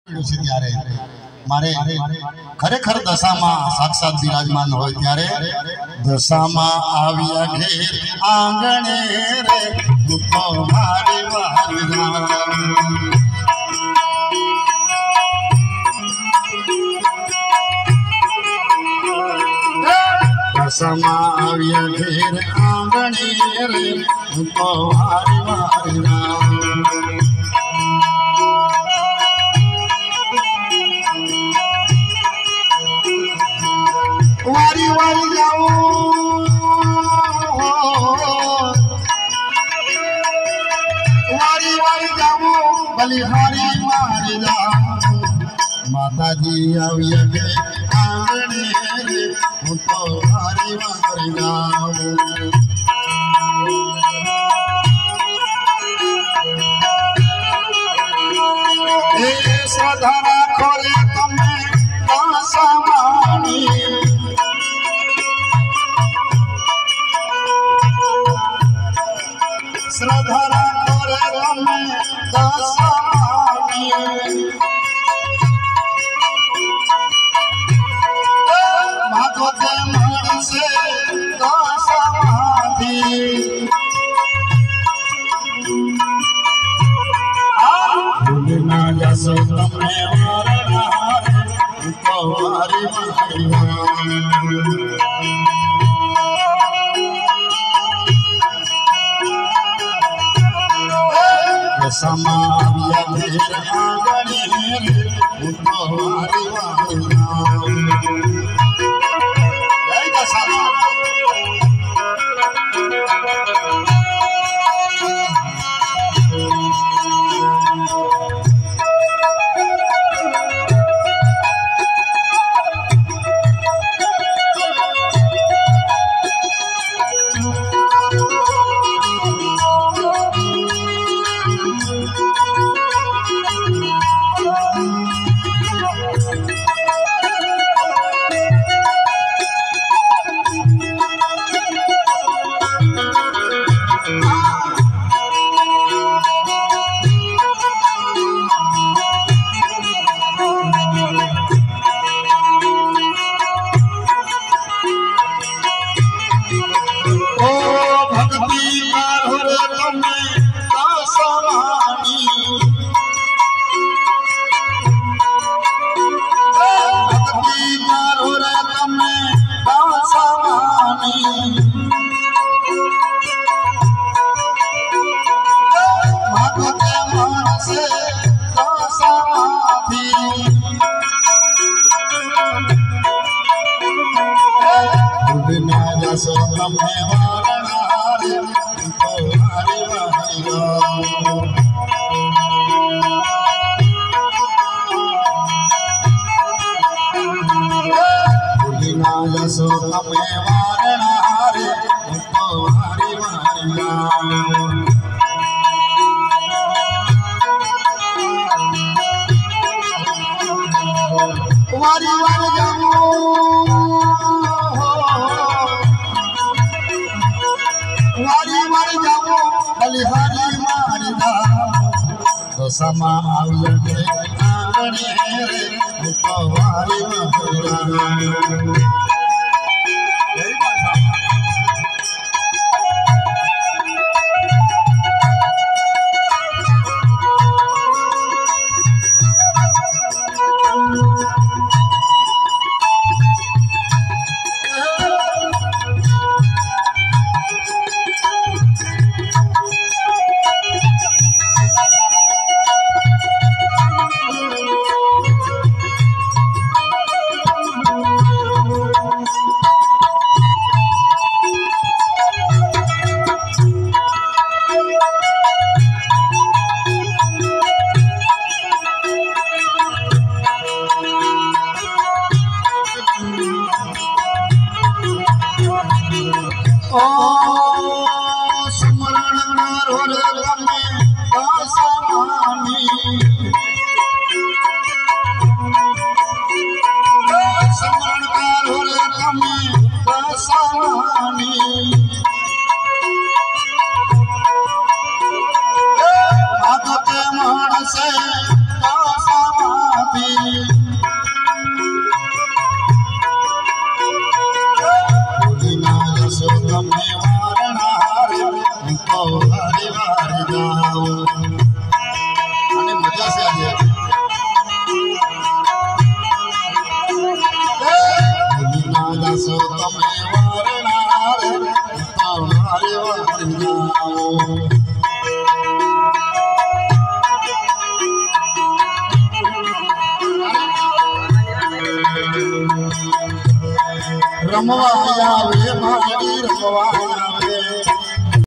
ત્યારે મારે ખરેખર દશામાં સાક્ષાત બિરાજમાન હોય ત્યારે દશામાં આવ્યા ઘેર આંગણે રે તો મારી વારના દશામાં આવ્યા ઘેર આંગણે રે તો મારી વારના वारी वारी जाओ वारी वारी जाओ बलिहारी मारी जाओ माता जी आविया के आंगणे रे तो हारी मारी जाओ ए श्रद्धा राखो रे तमे दासमानी श्रद्धा राखो रे तमे दासमानी भागवते मन से दासमाधी ना जसो तमे वारणा तो हरि समाविया घेर आंगणे रे तो हरि जय दशमा जसो तमे वारणा रे तो हरि भुलिना जसो तमे वारणा रे तो हरि वारी वारी जाओ वारी वारी जाओ बलिहारी मारी जाओ दशमा आविया के आंगणे रे तो वारी वारी तो हरी बार जाओ અને મજા છે આજે ના દાસો તમે વારનાર તો હરી બાર જાઓ रमवा आवे मारी रमवा